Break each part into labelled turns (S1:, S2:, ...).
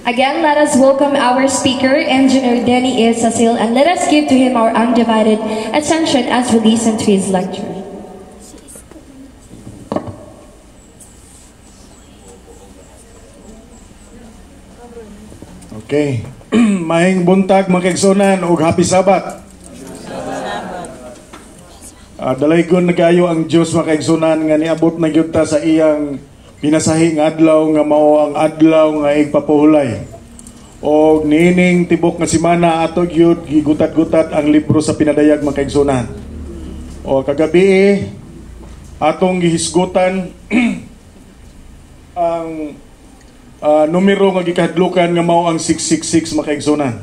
S1: Again, let us welcome our speaker, Engineer Denny A. Sasil, and let us give to him our undivided attention as we listen to his lecture.
S2: Okay. Maayong buntag mga kaigsunan ug happy Sabat. Dalaygon na kayo ang Dios mga kaigsunan nga niabot na gyud ta sa iyang pinasahi nga adlaw nga mao ang adlaw nga igpapuhulay. O nining tibok nga semana ato gyud gigutat-gutat ang libro sa pinadayag mga kaigsunan. O kagabi atong gihisgutan ang numero nga gikahadlukan nga mao ang 666 mga kaigsunan.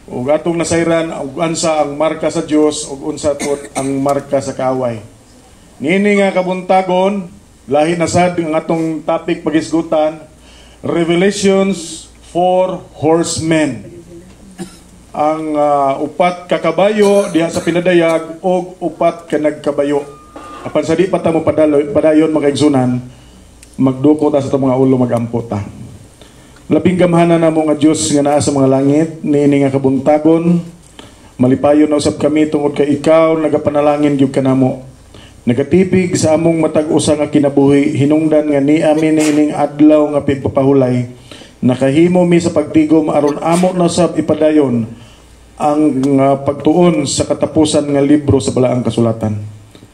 S2: O atong nasayran ug ansa ang marka sa Dios ug unsa pod ang marka sa kaaway. Nini nga kabuntagon lahi na sad ang atong topic pagisgutan, Revelations 4 Horsemen. Ang upat ka kabayo diha sa pinadayag o upat ka nagkabayo. Apan sa di pa ta mo padayon mga kaigsunan, magduko ta sa itong mga ulo magampo ta. Labing gamhanan na mo nga Diyos nga naa sa mga langit, niini nga kabuntagon, malipayon na usab kami tungod kay ikaw, nagapanalangin gyud kanamo. Nagatipig sa among matag usa nga kinabuhi, hinungdan nga ni amin niining adlaw nga pigpapahulay, nakahimo mi sa pagtigom aron amo na sab ipadayon ang pagtuon sa katapusan nga libro sa balaang kasulatan.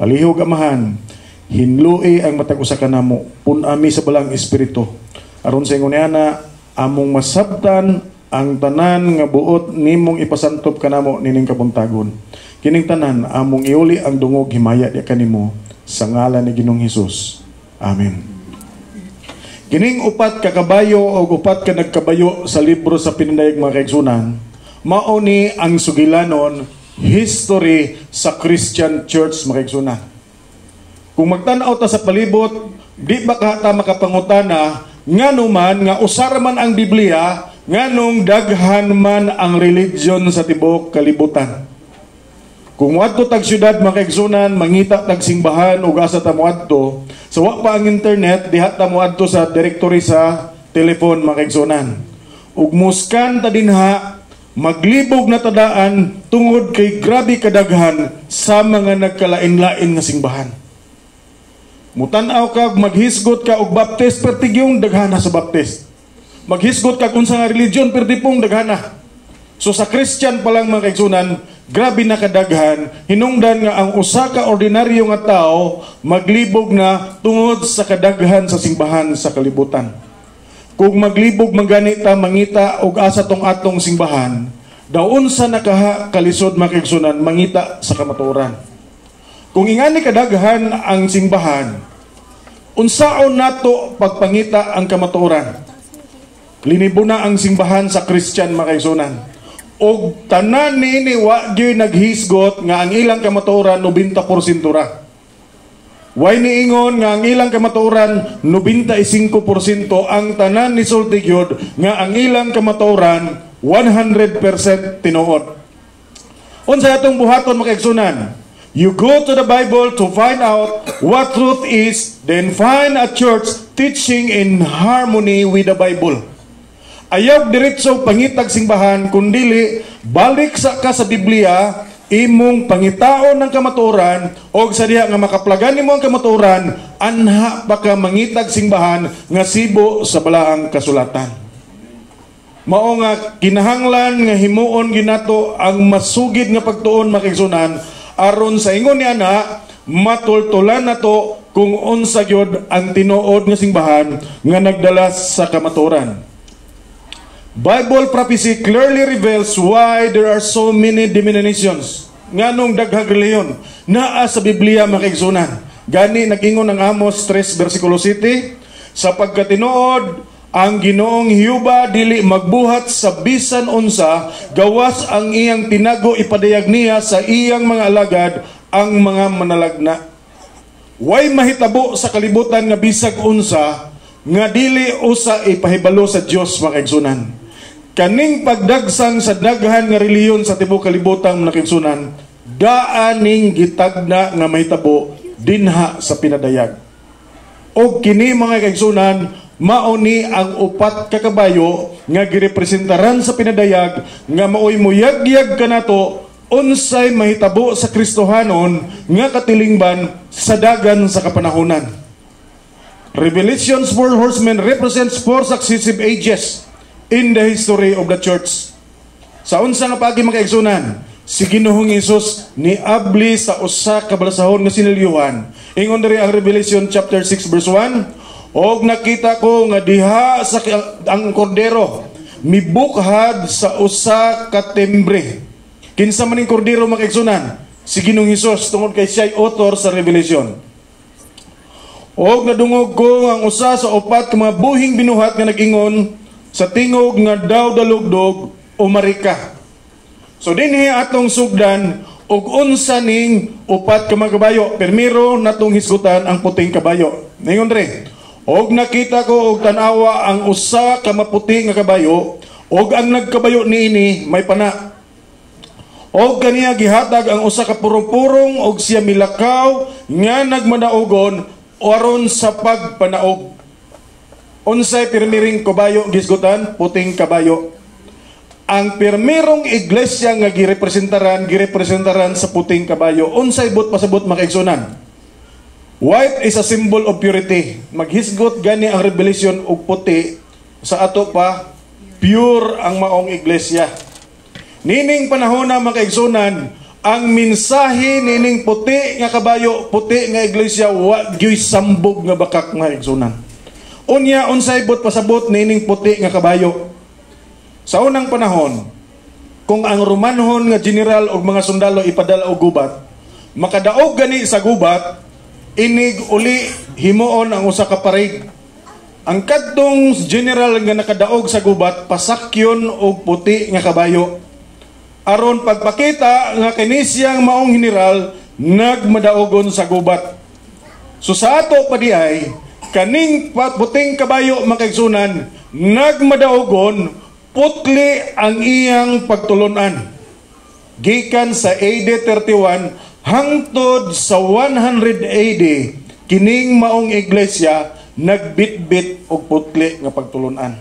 S2: Palihog amahan, hinlui ang matag usa kanamo, punami sa balaang espiritu. Aron sa ingon niana, among masabtan ang tanan nga buot nimong ipasantop kanamo nining kabuntagon. Kining tanan among iuli ang dungog himaya di kanimo sa ngalan ni Ginoong Hesus. Amen. Kining upat ka kabayo o upat ka nagkabayo sa libro sa pinadayag mga kaigsunan, mao ni ang sugilanon history sa Christian Church mga kaigsunan. Kung magtan-aw ta sa palibot, di ba ta makapangutana nganuman nga usar man ang Biblia, nganong daghan man ang religion sa tibok kalibutan. Kung wadto tag syudad mga kaigsunan, mangita tag simbahan ug asa ta moadto, sa wa pa ang internet, diha ta moadto sa directory sa telephone mga kaigsunan. Ug muskan ta dinha, maglibog na tadaan tungod kay grabe kadaghan sa mga nagkalain-lain nga simbahan. Mutan-aw ka, maghisgot ka og baptist, pertigyong daghana sa baptist. Maghisgot ka kung sa religion, pertipong daghana. So sa Christian pa lang mga kaigsunan, grabe na kadaghan, hinungdan nga ang usa ka ordinaryo nga tao maglibog na tungod sa kadaghan sa simbahan sa kalibutan. Kung maglibog manganita mangita og asa tong atong simbahan, daon sa nakaha kalisod mga kaigsunan mangita sa kamatuoran. Kung ingani kadaghan ang simbahan, unsaon nato pagpangita ang kamatuoran? Linibo na ang simbahan sa Christian mga kaigsunan. Og tanan niini wa gyud naghisgot nga ang ilang kamatuoran 90% ra. Way niingon nga ang ilang kamatuoran 95% ang tanan ni sulti gyud nga ang ilang kamatuoran 100% tinuod. Unsa atong buhaton mga kaigsunan? You go to the Bible to find out what truth is, then find a church teaching in harmony with the Bible. Ayaw diretso pangitag simbahan, kundili balik ka sa Biblia, imong pangitaon ng kamatuoran, o sa diha nga makaplagan nimo ang kamatuoran, anha pa ka mangitag simbahan nga sibo sa balaang kasulatan. Mao nga kinahanglan nga himuon ginato ang masugid nga pagtuon mga kaigsunan, aron sa ingon ni ana matultulan nato kung unsa gyud ang tinuod nga simbahan nga nagdala sa kamatuoran. Bible prophecy clearly reveals why there are so many denominations. Nganong daghang reliyon naa sa Biblia mga kaigsunan. Gani nag-ingon ang Amos 3 versikulo 7, sapagkat tinuod ang Ginoong Hiyuba dili magbuhat sa bisan unsa, gawas ang iyang tinago ipadayag niya sa iyang mga alagad ang mga manalagna. way mahitabo sa kalibutan nga bisag unsa nga dili usa ipahibalo sa Dios mga kaigsunan. Kaning pagdagsang sa daghan nga reliyon sa tibuok kalibutan mga kaigsunan, daaning gitagna nga mahitabo dinha sa pinadayag. Og kini mga kaigsunan, mao ni ang upat ka kabayo nga girepresentaran sa pinadayag nga maoy muyag-yag kanato unsay mahitabo sa Kristohanon nga katilingban sa dagan sa kapanahonan. Revelation's 4 horsemen represents 4 successive ages in the history of the church. Sa unsa nga pagi mga kaigsunan, si Ginoong Hesus niabli sa usa ka balasahon nga sinilyuhan. Ingon diri ang Revelation chapter 6 verse 1, og nakita ko nga diha sa ang kordero mibukhad sa usa ka timbre. Kinsa man ning kordero mga kaigsunan? Si Ginoong Hesus, tungod kay siya'y author sa Revelation. Og nadungog ko ang usa sa upat ka mga buhing binuhat nga nag-ingon sa tingog nga daw dalugdog o marika. So dinhi atong sugdan og unsa ning upat ka mga kabayo. Primero natong hisgutan ang puting kabayo. Ningon dre, og nakita ko og tan-awa ang usa ka maputi nga kabayo, og ang nagkabayo niini may pana. Og kaniya gihatag ang usa ka purong-purong og siya milakaw nga nagmadaogon aron sa pagpanaog. Unsay pirmiring kabayo gisgutan? Puting kabayo. Ang pirmirong iglesia nga girepresentaran sa puting kabayo. Unsay but pasabot makaigsunan? White is a symbol of purity. Maghisgot gani ang Revelation og puti, sa ato pa pure ang maong iglesia. Nining panahon na makaigsunan, ang mensahe nining puti nga kabayo, puti nga iglesia, wa gyud sambog nga bakak nga igsunan. Unya unsay but pasabot nining puti nga kabayo? Sa unang panahon, kung ang Romanhon nga general og mga sundalo ipadala og gubat, makadaog gani sa gubat, inig uli himuon ang usa ka parig. Ang kadtong general nga nakadaog sa gubat, pasakyon og puti nga kabayo. Aron pagpakita nga kini siyang maong general nagmadaogon sa gubat. So sa ato pa diay, kaning puting kabayo makaigsunan nagmadaogon, putli ang iyang pagtulunan. Gikan sa AD 31 hangtod sa 100 AD, kining maong iglesia nagbitbit og putli nga pagtulunan.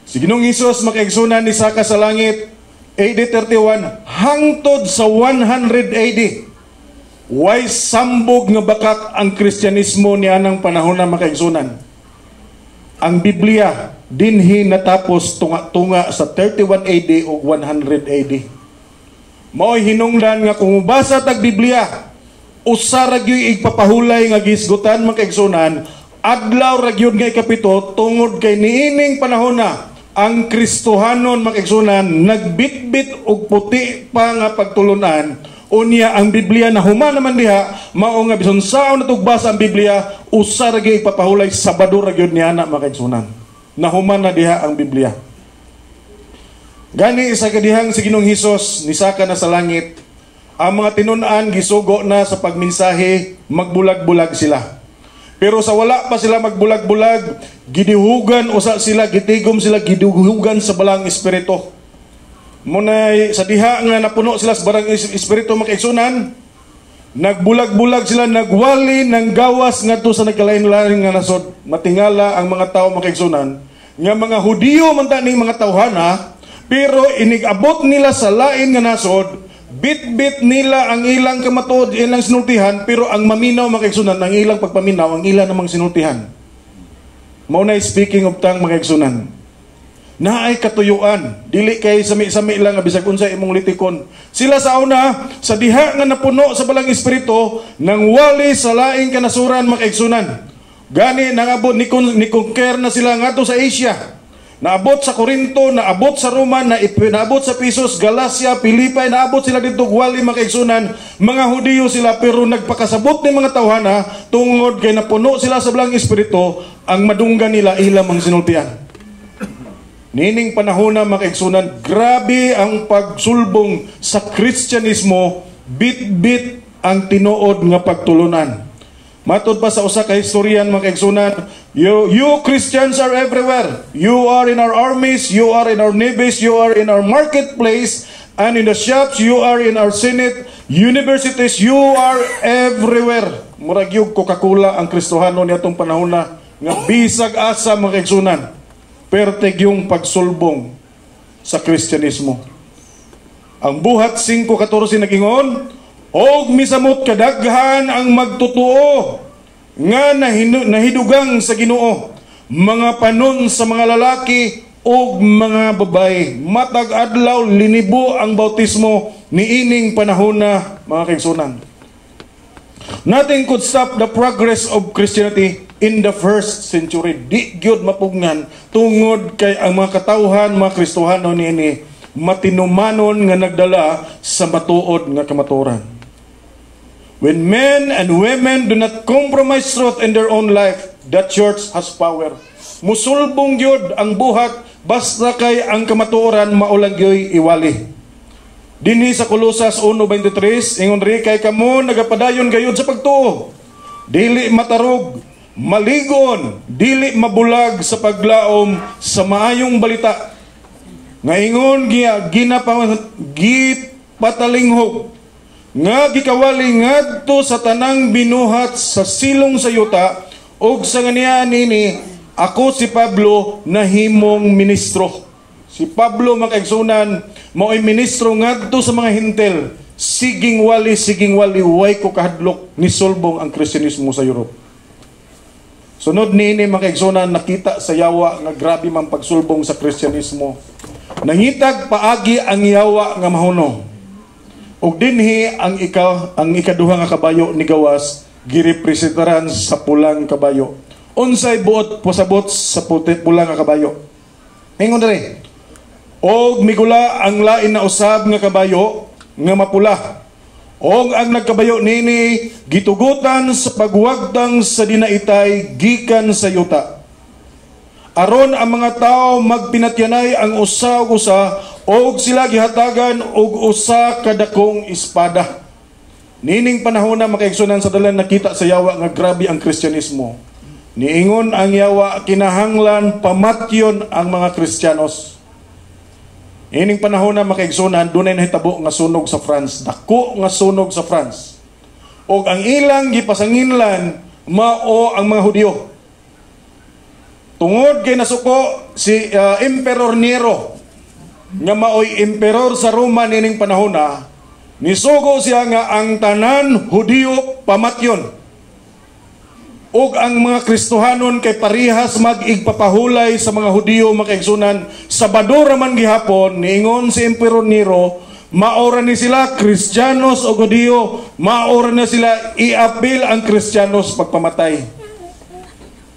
S2: Si Ginoong Hesus makaigsunan ni saka sa langit AD 31 hangtod sa 100 AD. Way sambog nga bakak ang Kristyanismo niya ng panahon na makaigsunan. Ang Biblia dinhi natapos tunga-tunga sa 31 AD o 100 AD. Mao'y hinungdan nga kung mubasa tag Biblia, usa ra gyud igpapahulay nga gisgutan makaigsunan, adlaw ra gyud nga ikapito tungod kay niining panahon na ang Kristohanon makaigsunan nagbitbit og puti pa nga pagtulunan. Unya ang Biblia na human naman diha, mao nga bisan sao natugbasa ang Biblia, usa ra gyud ipapahulay Sabado ra gyud niana makaigsunan. Nahuman na diha ang Biblia. Gani sa kadihang si Ginoong Hesus nisaka na sa langit, ang mga tinun-an gisugo na sa pagmensahe, magbulag-bulag sila. Pero sa wala pa sila magbulag-bulag, gidihugan usa sila, gitigom sila, gidihugan sa balang espiritu. Muna sa diha nga napuno sila sa balang espiritu makaigsunan, nagbulag-bulag sila, nagwali ng gawas ngadto sa nagkalain-lain nga nasod. Matingala ang mga tao makaigsunan nga mga Hudiyo man taning mga tawhana, pero inigabot nila sa lain nga nasod, bit-bit nila ang ilang kamatuod, ilang sinultihan, pero ang maminaw makaigsunan, ang ilang pagpaminaw, ang ilang namang sinultihan. Maunay speaking of tang makaigsunan, naay katuyuan, dili kay sami-sami lang bisag unsa imong litikon. Sila sa una, sa diha nga napuno sa balang espiritu, nang wali sa laing kanasuran makaigsunan. Gani nangabot ni conquer na sila ngadto sa Asia. Naabot sa Corinto, naabot sa Roma, naabot sa Pisos, Galacia, Pilipay, naabot sila dito wali makaigsunan. Mga Hudiyo sila pero nagpakasabot ni mga tawhana tungod kay napuno sila sa balang espiritu, ang madunggan nila ilang mga sinultian. Nining panahon na makaigsunan, grabe ang pagsulbong sa Kristyanismo, bit-bit ang tinuod nga pagtulunan. Matod pa sa usa ka historian mga kaigsunan, you Christians are everywhere. You are in our armies, you are in our navies, you are in our marketplace, and in the shops, you are in our senate, universities, you are everywhere. Murag yung Coca-Cola ang Kristohano nitong panahon na nga bisag asa mga kaigsunan. Perteg yung pagsulbong sa Kristyanismo. Ang buhat 5:14 nagingon, og misamot kadaghan ang magtutuo nga nahidugang sa Ginoo, mga panon sa mga lalaki ug mga babae. Matag adlaw linibo ang bautismo niining panahon na mga kaigsunan. Nothing could stop the progress of Christianity in the first century. Di gyud mapugnan tungod kay ang mga katawhan, mga Kristohano niini matinumanon nga nagdala sa matuod nga kamatuoran. When men and women do not compromise truth in their own life, the church has power. Musulbong gyud ang buhat basta kay ang kamatuoran maulang gyoy iwali. Dinhi sa Colosas 1:23, ingon ri kay kamo nagapadayon gayud sa pagtuo. Dili matarog, maligon, dili mabulag sa paglaom sa maayong balita. Ngaingon gipatalinghog nga gikawali ngadto sa tanang binuhat sa silong sa yuta, og sa nganiya nini ako si Pablo nahimong ministro. Si Pablo mga kaigsunan mao'y ministro ngadto sa mga hintel. Siging wali way ko kahadlok ni sulbong ang Kristyanismo sa Europe. Sunod nini mga kaigsunan, nakita sa yawa nga grabe man pagsulbong sa Kristyanismo. Nangitag paagi ang yawa nga mahuno. Og dinhi ang ikaduha nga kabayo ni gawas girepresentaran sa pulang kabayo. Unsay buot pasabot sa pulang nga kabayo? Ingon diri. Og migula ang lain na usab nga kabayo nga mapula. Og ang nagkabayo nini gitugutan sa pagwagtang sa dinaitay gikan sa yuta. Aron ang mga tao magpinatyanay ang usa ug usa, og sila gihatagan og usa kadakong espada. Nining panahon na makaigsunan sa dalan nakita sa yawa nga grabe ang Kristyanismo. Niingon ang yawa kinahanglan pamatyon ang mga Kristiyanos. Nining panahon na makaigsunan dunay nahitabo nga sunog sa France, dako nga sunog sa France. Og ang ilang gipasanginlan mao ang mga Hudyo. Tungod kay nasuko si Emperor Nero nga maoy emperor sa Roma nining panahon na, nisugo siya nga ang tanan Hudyo pamatyon. Og ang mga Kristohanon kay parihas mag-igpapahulay sa mga Hudyo makaigsunan, Sabado man gihapon niingon si Emperor Nero, maora ni sila Kristiyanos o Hudyo, maora na sila i-appeal ang Kristiyanos pagpamatay.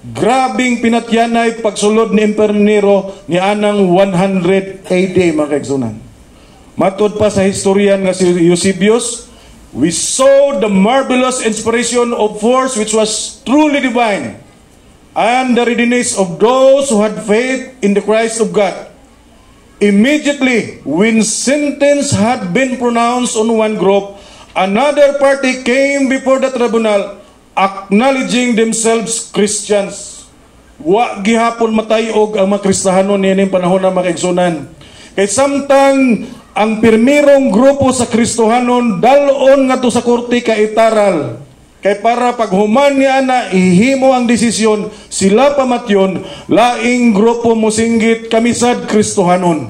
S2: Grabing pinatyanay pagsulod ni Emperor Nero ni anang 100 AD mga kaigsunan. Matod pa sa historian nga si Eusebius, we saw the marvelous inspiration of force which was truly divine and the readiness of those who had faith in the Christ of God. Immediately, when sentence had been pronounced on one group, another party came before the tribunal acknowledging themselves Christians. Wa gihapon matayog ang mga Kristohanon nining panahon na makaigsunan. Kay samtang ang pirmirong grupo sa Kristohanon dalon nga to sa korte kay itaral. Kay para paghuman niya na ihimo ang desisyon, sila pamatyon, laing grupo mosinggit kamisad Kristohanon.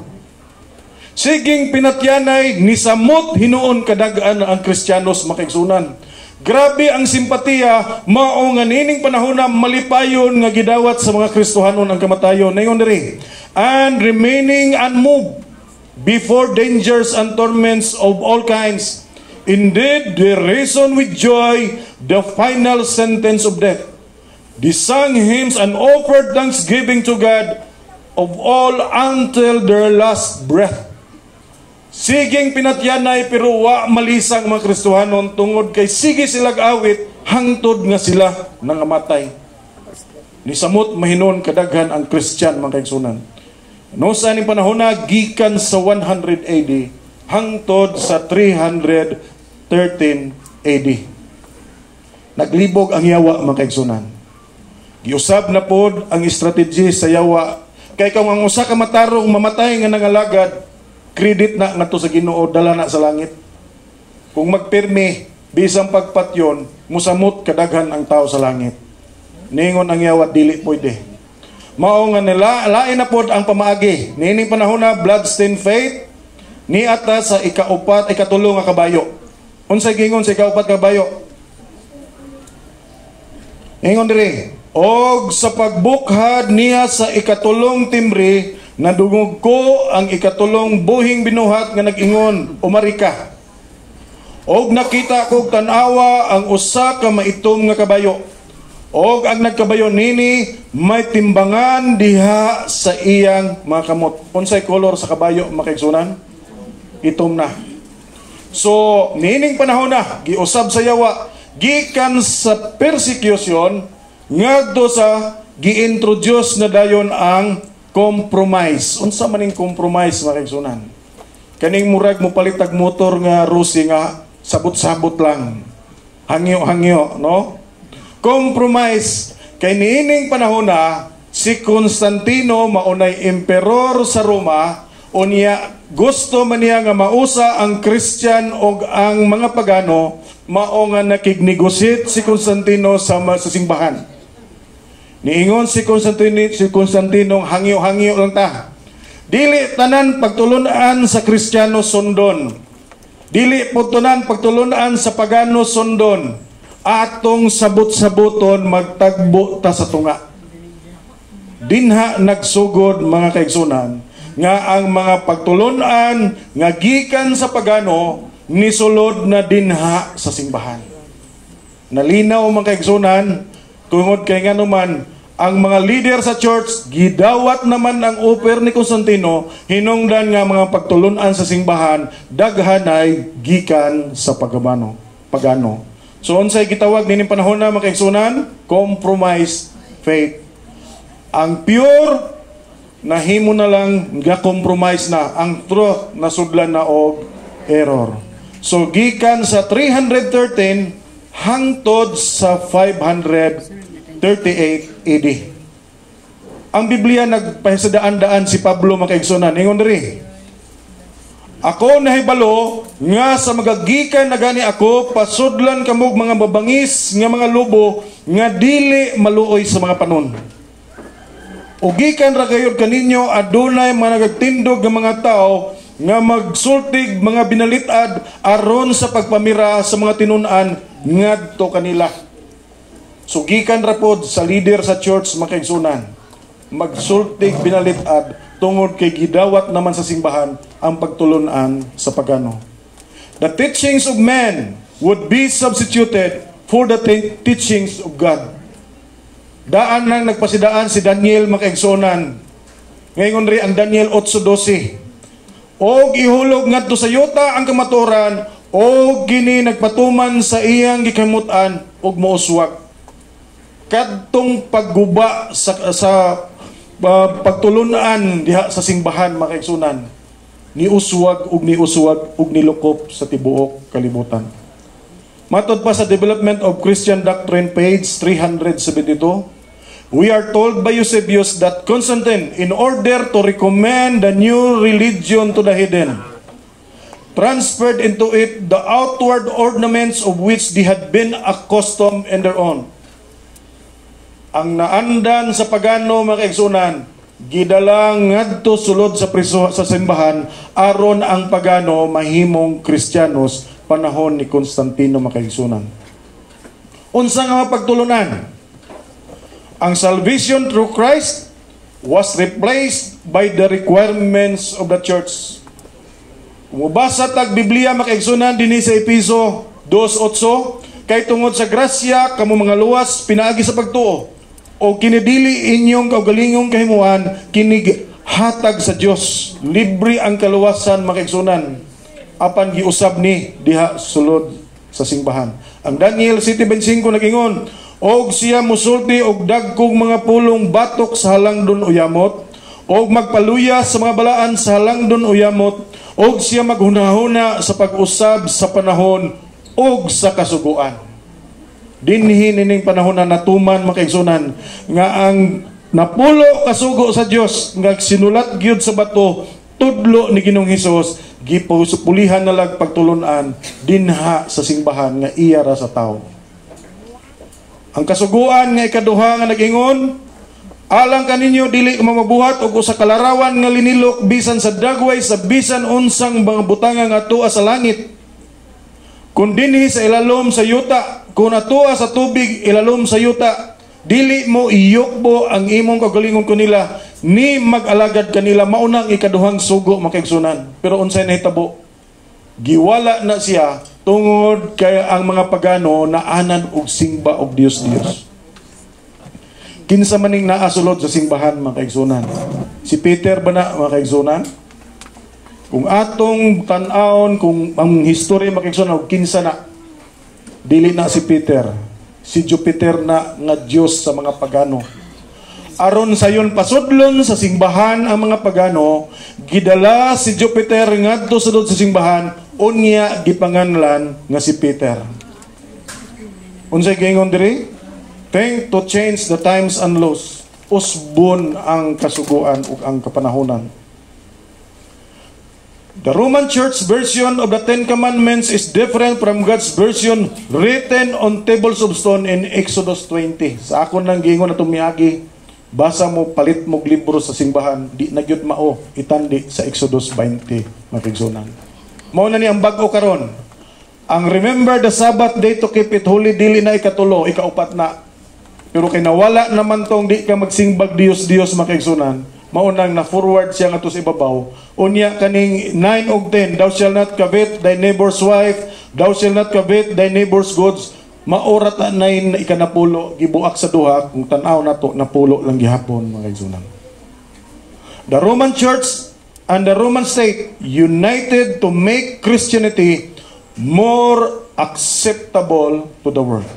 S2: Siging pinatyanay ni samot hinuon kadagaan ang Kristiyanos makaigsunan. Grabe ang simpatiya mao nga nining panahon na malipayon nga gidawat sa mga Kristohanon ang kamatayon. Nayon diri, and remaining unmoved before dangers and torments of all kinds. Indeed, they reason with joy the final sentence of death. They sang hymns and offered thanksgiving to God of all until their last breath. Siging pinatyanay pero wa malisang mga Kristohanon tungod kay sige silag awit hangtod nga sila nangamatay. Ni samot mahinon kadaghan ang Christian mga kaigsunan. No sa ning panahon na gikan sa 100 AD hangtod sa 313 AD. Naglibog ang yawa, mga kaigsunan. Giusab na pod ang strategy sa yawa. Kay kung ang usa ka matarong mamatay nga nangalagad, credit na nato sa Ginoo, dala na sa langit. Kung magpirmi, bisang pagpatyon, musamot kadaghan ang tao sa langit. Ningon ang yawa, dili pwede. Mao nga nila, lain na pod ang pamaagi. Nining panahon na, bloodstained faith, ni ata sa ikatulong nga kabayo. Unsay gingon sa ikaupat kabayo? Ingon diri, og sa pagbukhad niya sa ikatulong timbre, nadungog ko ang ikatulong buhing binuhat nga nag-ingon, umarika. Og nakita ko tanawa ang usa ka maitom nga kabayo. Og ang nagkabayo nini may timbangan diha sa iyang mga kamot. Unsay kolor sa kabayo, makaigsunan? Itom na. So, nining panahon na, giusab sa yawa, gikan sa persecution, ngadto sa gi-introduce na dayon ang compromise. Unsa maning compromise, makaigsunan? Kaning murag mo palitag motor nga rusi nga sabot-sabot lang. Hangyo-hangyo, no? Compromise. Kay niining panahon na, si Constantino maunay emperor sa Roma, unya gusto man niya nga mausa ang Christian o ang mga pagano, mao nga nakignegosyate si Constantino sa simbahan. Niingon si Constantino hangyo-hangyo lang ta. Dili tanan pagtulunan sa Kristiyano sundon. Dili putunan pagtulunan sa pagano sundon. Atong sabot-saboton magtagbo ta sa tunga. Dinha nagsugod, mga kaigsunan, nga ang mga pagtulunan nga gikan sa pagano nisulod na dinha sa simbahan. Nalinaw, mga kaigsunan, tungod kay nga naman ang mga leader sa church gidawat naman ang offer ni Constantino, hinungdan nga mga pagtulunan sa simbahan daghanay gikan sa pagano. So unsay gitawag nining panahon na, mga kaigsunan? Compromise faith. Ang pure nahimo na lang ga-compromise na, ang truth nasudlan na og error. So gikan sa 313 hangtod sa 538 AD. Ang Biblia nagpahisadaan-daan si Pablo, mga kaigsunan. Ingon diri, ako nahibalo nga sa magagikan na gani ako, pasudlan kamog mga babangis nga mga lobo nga dili maluoy sa mga panon. Ugikan ra kayod kaninyo adunay mga nagtindog nga mga tao nga magsultig mga binalitad aron sa pagpamira sa mga tinun-an ngadto kanila. Sugikan ra pod sa leader sa church, mga kaigsunan, magsultig binalitad tungod kay gidawat naman sa simbahan ang pagtulunan sa pagano. The teachings of men would be substituted for the teachings of God. Daan lang nagpasidaan si Daniel, mga kaigsunan. Ngayon rin ang Daniel 8:12. Og ihulog ngadto sa yuta ang kamaturan, og kini nagpatuman sa iyang gikamutan og mouswag. Kadtong pagguba sa pagtulunan diha sa simbahan, mga kaigsunan, niuswag ug nilukop sa tibuok kalibutan. Matod pa sa Development of Christian Doctrine, page 372, we are told by Eusebius that Constantine, in order to recommend the new religion to the heathen, transferred into it the outward ornaments of which they had been accustomed in their own. Ang naandan sa pagano, mga kaigsunan, gidala ngadto sulod sa priso sa simbahan aron ang pagano mahimong Kristiyanos panahon ni Constantino, mga kaigsunan. Unsa nga pagtulunan? Ang salvation through Christ was replaced by the requirements of the church. Kung mubasa tag Biblia, mga kaigsunan, dinhi sa Episo 2:8, kay tungod sa grasya kamo mga luwas pinaagi sa pagtuo, o kinidili inyong kaugalingong kahimuan kinig hatag sa Dios. Libre ang kaluwasan, mga kaigsunan, apan giusab ni diha sulod sa simbahan. Ang Daniel 7:25 nagingon, og siya musulti og dagkong mga pulong batok sa halangdon uyamot, og magpaluya sa mga balaan sa halangdon uyamot, og siya maghunahuna sa pag-usab sa panahon og sa kasuguan. dinhi nining panahon na natuman makaigsunan nga ang napulo kasugo sa Dios nga sinulat gyud sa bato tudlo ni Ginoong Hesus gipusupulihan na lag pagtulunan dinha sa simbahan nga iya ra sa tao. Ang kasuguan nga ikaduha nga nag-ingon, alang kaninyo dili mamabuhat og usa ka larawan nga linilok bisan sa dagway sa bisan unsang mga butanga nga tuwa sa langit. Kung dinhi sa ilalom sa yuta, kung atuwa sa tubig ilalom sa yuta, dili mo iyokbo ang imong kagalingon ko nila, ni mag-alagad kanila maunang ikaduhang sugo makaigsunan. Pero unsay nahitabo? Giwala na siya tungod kay ang mga pagano naanan og simba og Dios. Kinsa maning naasulod sa simbahan makaigsunan? Si Peter ba na makaigsunan? Kung atong tan-aon, kung ang history makiksunan, kinsa na, dili na si Peter. Si Jupiter na nga Diyos sa mga pagano. Aron sayon pasudlon sa simbahan ang mga pagano, gidala si Jupiter ngadto sudod sa simbahan, unya gipanganlan nga si Peter. Unsay gingon diri? Think to change the times and laws. Usbon ang kasuguan ug ang kapanahonan. The Roman Church version of the Ten Commandments is different from God's version written on tables of stone in Exodus 20. Sa akon nang gingon na tumiyagi, basa mo, palit mo libro sa simbahan, di na gyud mao, itandi sa Exodus 20, makigsunan. Mao na ni ang bag-o karon. Ang remember the Sabbath day to keep it holy, dili na ikatulo, ikaupat na. Pero kay nawala naman tong di ka magsingbag Dios makigsunan. Maunang na-forward siya nga to sa ibabaw. Unya kaning 9 ug 10, thou shall not covet thy neighbor's wife, thou shall not covet thy neighbor's goods. Maorat na 9 ikanapulo, gibuak sa duha, kung tan-aw na to, napulo lang gihapon, mga kaigsunan. The Roman Church and the Roman state united to make Christianity more acceptable to the world.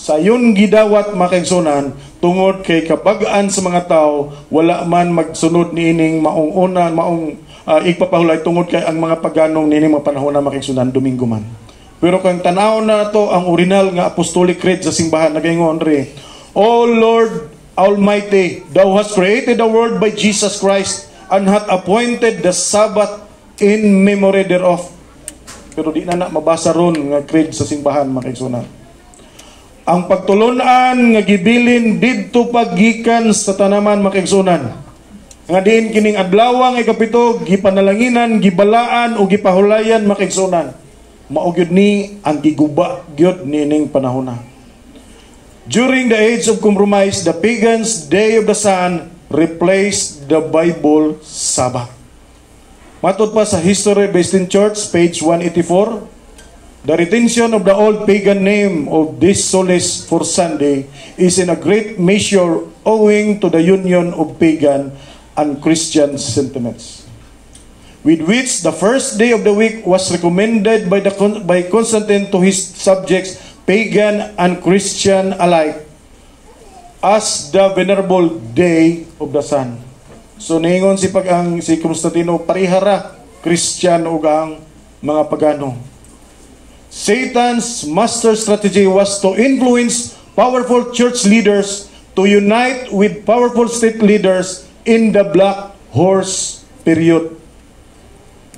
S2: Sayon gidawat makaigsunan tungod kay kabag-an sa mga tao wala man magsunod niining maong una maong igpapahulay tungod kay ang mga paganong niining mga panahon na makaigsunan Domingo man. Pero kung tanaw na to ang original nga apostolic creed sa simbahan nagaingon re, O Lord Almighty, thou hast created the world by Jesus Christ and hath appointed the Sabbath in memory thereof. Pero di na mabasa ron nga creed sa simbahan makaigsunan. Ang pagtulunan nga gibilin didto paggikan sa tanaman makaigsunan. Nga diin kining adlaw nga ikapito gipanalanginan, gibalaan o gipahulayan makaigsunan. Mao gyud ni ang giguba gyud nining panahona. During the age of compromise, the pagans' day of the sun replaced the Bible Sabbath. Matod pa sa History Based in Church, page 184, the retention of the old pagan name of this solace for Sunday is in a great measure owing to the union of pagan and Christian sentiments, with which the first day of the week was recommended by Constantine to his subjects, pagan and Christian alike, as the venerable day of the sun. So ningon si Constantino parihara Christian ug ang mga pagano. Satan's master strategy was to influence powerful church leaders to unite with powerful state leaders in the Black Horse period.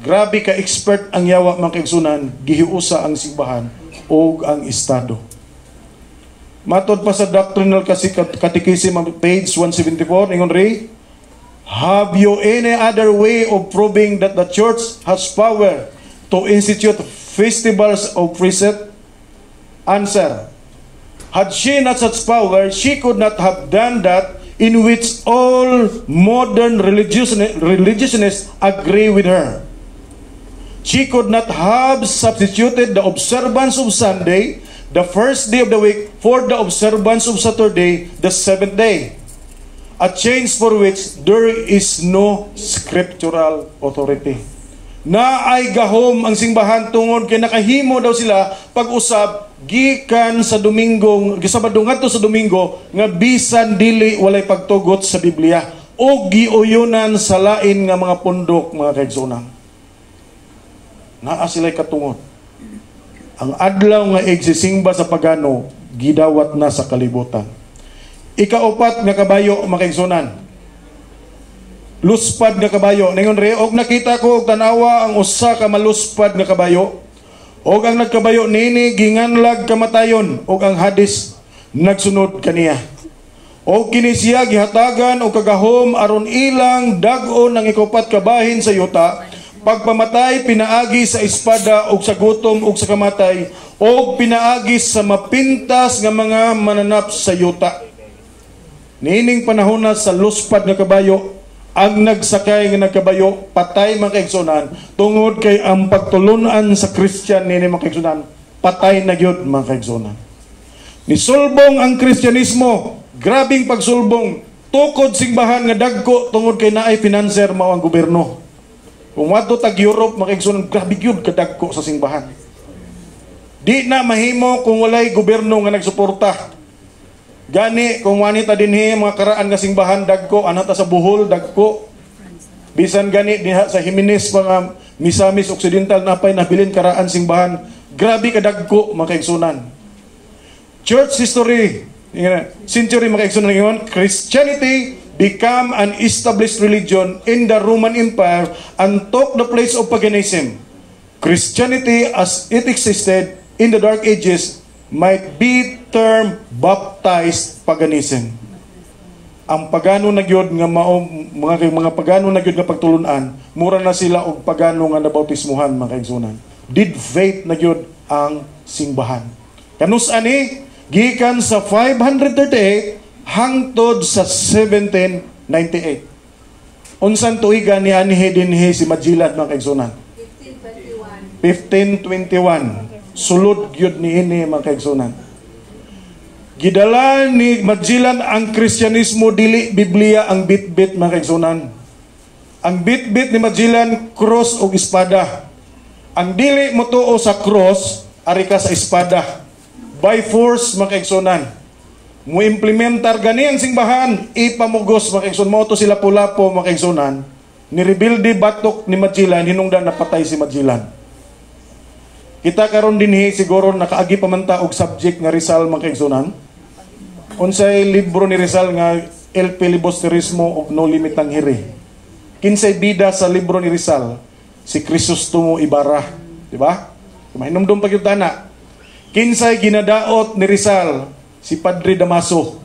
S2: Grabe ka expert ang yawa mga kaigsunan, gihiusa ang simbahan o ang estado. Matod pa sa Doctrinal Catechism page 174, ingon ri, have you any other way of proving that the church has power to institute festivals of precept? Answer, had she not such power, she could not have done that, in which all modern religionists agree with her. She could not have substituted the observance of Sunday, the first day of the week, for the observance of Saturday, the seventh day, a change for which there is no scriptural authority. Na ay gahom ang simbahan tungod kay nakahimo daw sila pag-usab gikan sa Domingo, Sabado ngadto sa Domingo nga bisan dili walay pagtugot sa Biblia o giuyunan sa lain nga mga pundok mga kaigsunan. Naa sila'y katungod. Ang adlaw nga igsisimba sa pagano gidawat na sa kalibutan. Ikaupat nga kabayo, mga kaigsunan, luspad nga kabayo. Ningon re, og nakita ko og tanawa ang usa ka maluspad nga kabayo, og ang nagkabayo nini ginganlag kamatayon, og ang Hades nagsunod kaniya. Og kini siya gihatagan og kagahom aron ilang dag-on ang ikupat kabahin sa yuta, pagpamatay pinaagi sa espada og sa gutom og sa kamatay, og pinaagi sa mapintas nga mga mananap sa yuta. Nining panahon na sa luspad nga kabayo, ang nagsakay nga nagkabayo patay, mga kaigsunan, tungod kay ang pagtulunan sa Christian nini, mga kaigsunan, patay na gyud, mga kaigsunan. Nisulbong ang Kristyanismo, grabing pagsulbong, tukod simbahan nga dagko tungod kay naay financer mao ang gobyerno. Kung wadto tag Europe, mga kaigsunan, grabe gyud kadagko sa simbahan. Di na mahimo kung walay gobyerno nga nagsuporta. Gani, kung wanita dinhi mga karaan nga simbahan dagko, anata sa Bohol dagko. Bisan gani diha sa Jimenez, mga Misamis Occidental, napay nabilin karaan simbahan. Grabe kadagko, mga kaigsunan. Church history, century, mga kaigsunan ngayon, Christianity become an established religion in the Roman Empire and took the place of paganism. Christianity as it existed in the Dark Ages might be termed baptized paganism. Ang pagano na gyud nga mga pagano na gyud nga pagtulunan, mura na sila og pagano nga nabautismuhan, mga kaigsunan. Did faith na gyud ang simbahan. Kanus ani gikan sa 538 hangtod sa 1798. Unsan tuiga ni anhi dinhi si Magellan, mga kaigsunan? 1521. Sulod gyud niini, mga kaigsunan. Gidala ni Magellan ang Kristyanismo, dili Biblia ang bitbit, mga kaigsunan. Ang bitbit ni Magellan, cross o espada. Ang dili mo tuo sa cross, ari ka sa espada. By force, mga kaigsunan. Mo implementar gani ang simbahan, ipamugos, mga kaigsunan. Mo to sila pulapo, mga kaigsunan. Nirebildi batok ni Magellan, hinungdan napatay si Magellan. Kita karon dinhi siguro nakaagi pa man ta og subject nga Rizal, mga kaigsunan. Unsay libro ni Rizal nga El Filibusterismo og No Limit ang Hiri. Kinsay bida sa libro ni Rizal? Si Crisostomo Ibarra, di ba? Mahinumdum pa gyud ana. Kinsay ginadaot ni Rizal? Si Padre Damaso.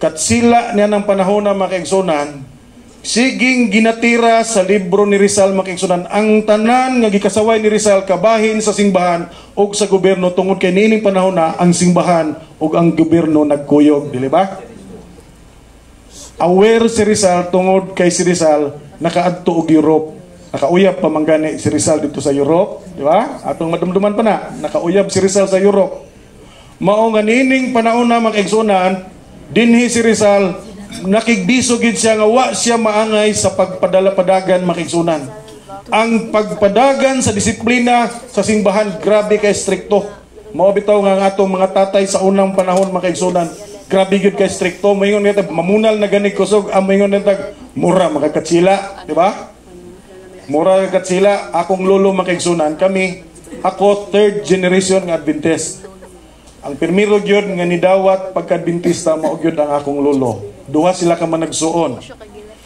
S2: Katsila niya ng panahon na, mga kaigsunan, siging ginatira sa libro ni Rizal, mga kaigsunan, ang tanan nga gikasaway ni Rizal kabahin sa simbahan o sa gobyerno, tungod kay nining panahon na ang simbahan o ang gobyerno nagkuyog, di ba? Aware si Rizal tungod kay si Rizal nakaadto og Europe. Nakauyab pa manggani si Rizal dito sa Europe, di ba? Atong madumduman pa na, nakauyab si Rizal sa Europe. Mao nga nining panahon na, mga kaigsunan, dinhi si Rizal nakigbiso gid siya nga wa siya maangay sa pagpadala-padagan, mga kaigsunan. Ang pagpadagan sa disiplina sa simbahan, grabe kay strikto. Mao bitaw nga ang atong mga tatay sa unang panahon, mga kaigsunan, grabe gid kay strikto. Moingon nita mamunal na gani kusog, moingon nita mura makakatsila, di ba? Mura katsila. Akong lolo, mga kaigsunan, ako third generation nga Adventist. Ang primero gyud nga nidawat pagka-Adventista mao gyud ang akong lolo. Duha sila ka man nagsuon.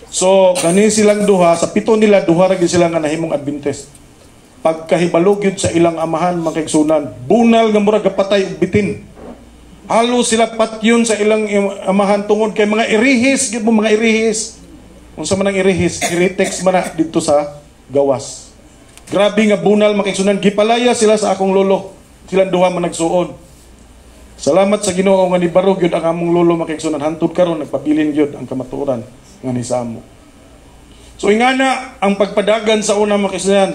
S2: So kani silang duha, sa pito nila duha ra gyud sila nga nahimong Adventist. Pagkahibalo gyud sa ilang amahan, mga kaigsunan, bunal nga murag gapatay og bitin. Halo sila patyon sa ilang amahan tungod kay mga irihis gyud mo, mga irihis. Unsa man ang irihis? Iritex man na dito sa gawas. Grabe nga bunal, mga kaigsunan, gipalaya sila sa akong lolo. Silang duha man nagsuon. Salamat sa Ginoo nga nibaro gyud ang among lolo, mga kaigsunan, hantud karon nagpabilin gyud ang kamatuoran nga ni Samo. So ingana ang pagpadagan sa una, mga kaigsunan,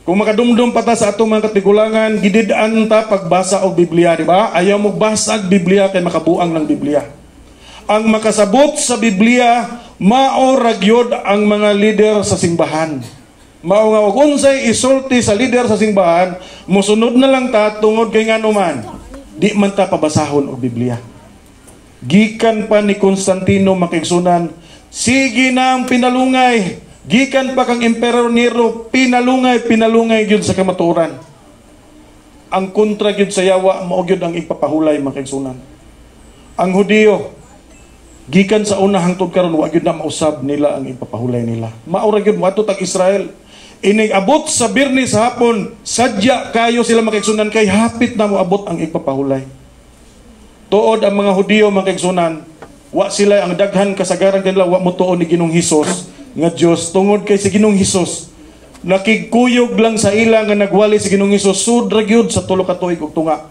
S2: kung makadumdum pa ta sa atong mga katigulangan, gidid-an ta pagbasa og Biblia, di ba? Ayaw mo basag Biblia kay makabuang ng Biblia. Ang makasabot sa Biblia, mao ra gyud ang mga leader sa simbahan. Mao nga og unsay isulti sa leader sa simbahan, mosunod na lang ta tungod kay ngano man di man ta pabasahon og Biblia. Gikan pa ni Constantino, mga kaigsunan, sige na ang pinalungay. Gikan pa kang Emperor Nero, pinalungay gyud sa kamatuoran. ang kontra gyud sa yawa mao gyud ang ipapahulay mga kaigsunan. Ang Hudiyo gikan sa una hangtod karon wa gyud na mausab nila ang ipapahulay nila. Maura gyud moadto tag Israel. Inig abot sa Birni sa hapon, sadya kayo sila mga kaigsunan kay hapit na moabot ang ipapahulay. Tuod ang mga Hudiyo mga kaigsunan, wa sila ang daghan kasagaran kanila wa mo tuon ni Ginoong Hesus nga Dios tungod kay si Ginoong Hesus nakigkuyog lang sa ila nga nagwali si Ginoong Hesus sudra gyud sa tulo ka tuig ug tunga.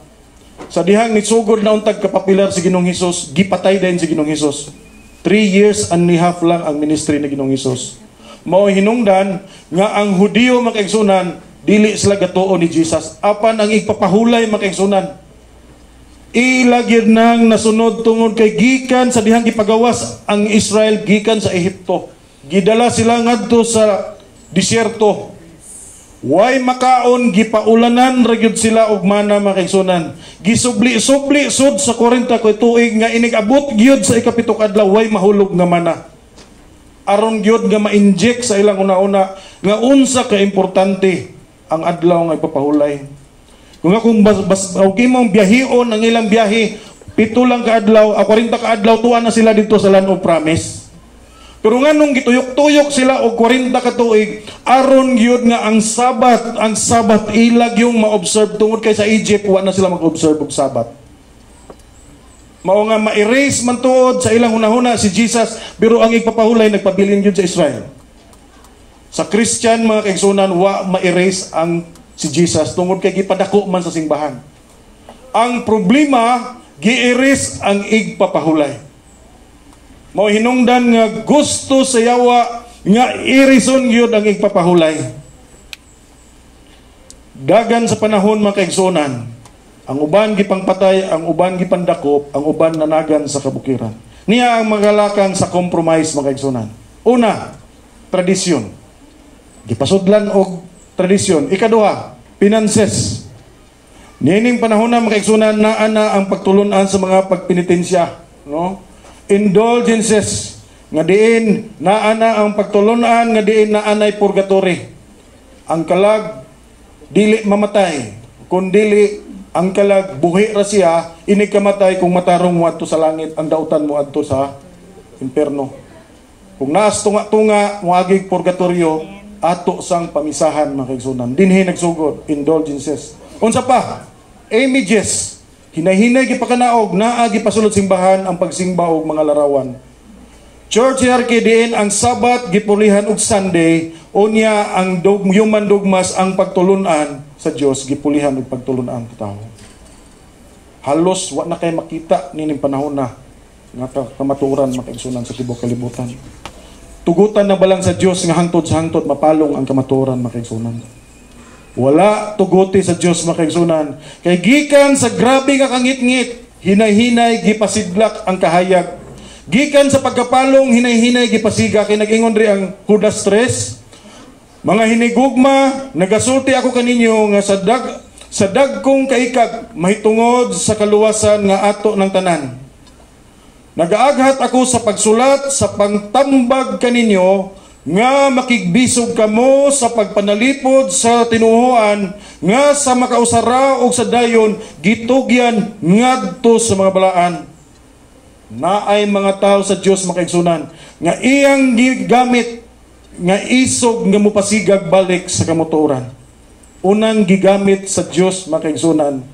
S2: Sa dihang nitsugod na untag kapapilar si Ginoong Hesus, gipatay din si Ginoong Hesus. 3 years and a half lang ang ministry ni Ginoong Hesus. Mao hinungdan nga ang Hudiyo mga kaigsunan dili sila gatuo ni Jesus. Apan ang ipapahulay mga kaigsunan ila gyud nang nasunod tungod kay gikan sa dihang gipagawas ang Israel gikan sa Ehipto. Gidala sila ngadto sa disyerto. Way makaon gipaulanan ra gyud sila og mana mga kaigsunan. Gisubli-subli sud sa 40 ka tuig nga inig-abot gyud sa ikapito ka adlaw way mahulog nga mana. Aron gyud nga ma-inject sa ilang una-una nga unsa ka importante ang adlaw nga ipapahulay. Kung okay mong biyahon ang ilang biyahe, 7 lang ka adlaw, 40 ka adlaw tuwa na sila dito sa Land of Promise. Pero nga nung gituyok-tuyok sila og 40 ka tuig, aron gyud nga ang Sabat ilag yung ma-observe tungod kay sa Egypt wa na sila mag-observe og Sabat. Mao nga ma-erase man tuod sa ilang hunahuna si Jesus, pero ang ipapahulay nagpabilin gyud sa Israel. Sa Christian mga kaigsunan wa ma-erase ang si Jesus tungod kay gipadako man sa simbahan. Ang problema gi-erase ang igpapahulay. Mao hinungdan nga gusto sa yawa nga irison gyud ang igpapahulay. Dagan sa panahon mga kaigsunan, ang uban gipangpatay, ang uban gipandakop, ang uban nanagan sa kabukiran. Niya ang magalakang sa compromise mga kaigsunan. Una, tradisyon. Gipasudlan og tradisyon. Ikaduha, finances. Niining panahon na mga kaigsunan naa na ang pagtulunan sa mga pagpenitensya, no? Indulgences nga diin naa na ang pagtulunan nga diin naa nay purgatory. Ang kalag dili mamatay, kun dili ang kalag buhi ra siya, ini kamatay kung matarong mo adto sa langit, ang dautan mo adto sa impierno. Kung naas tunga-tunga moagig purgatoryo ato sang pamisahan mga kaigsunan. Dinhi nagsugod indulgences. Unsa pa? Images. Hinahinay gipakanaog naa gipasulod simbahan ang pagsimba og mga larawan. Church hierarchy diin ang Sabat gipulihan og Sunday, unya ang human dogmas ang pagtulunan sa Dios gipulihan og pagtulunan ta tao. Halos wa na kay makita nining panahon na nga kamatuoran makaigsunan sa tibuok kalibutan. Tugutan na balang sa Dios nga hangtod sa hangtod mapalong ang kamatuoran makaigsunan. Wala tuguti sa Dios makaigsunan. Kay gikan sa grabe nga kangit-ngit, hinay-hinay gipasidlak ang kahayag. Gikan sa pagkapalong, hinay-hinay gipasiga. Kay nag-ingon ri ang Judas 3, mga hinigugma, nagasulti ako kaninyo nga sa dagkong kaikag, mahitungod sa kaluwasan nga ato ng tanan. Nagaaghat ako sa pagsulat, sa pangtambag kaninyo, nga makigbisog kamo sa pagpanalipod sa tinuhuan, nga sa makausara o sa dayon, gitugyan ngadto sa mga balaan. Naay mga tao sa Dios makaigsunan, nga iyang gigamit, nga isog nga mupasigag balik sa kamotoran. Unang gigamit sa Dios makaigsunan,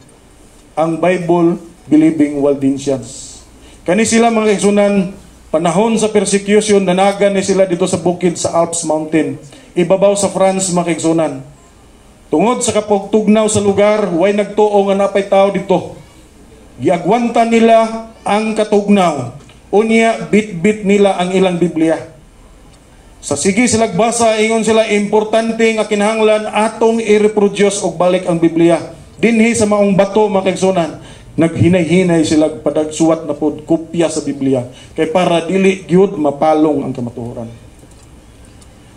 S2: ang Bible believing Waldensians. Kani sila mga kaigsunan, panahon sa persecution, nanagan ni sila dito sa bukid sa Alps Mountain. Ibabaw sa France, mga kaigsunan. Tungod sa kapugtugnaw sa lugar, way nagtuo nga napay tao dito. Giagwanta nila ang katugnaw. Unya, bit-bit nila ang ilang Biblia. Sa sige sila basa, ingon sila, importante nga kinahanglan atong i-reproduce og balik ang Biblia. Dinhi sa maong bato, mga kaigsunan. Naghinay-hinay sila padagsuwat na pod kopya sa Biblia kay para dili gyud mapalong ang kamatuoran.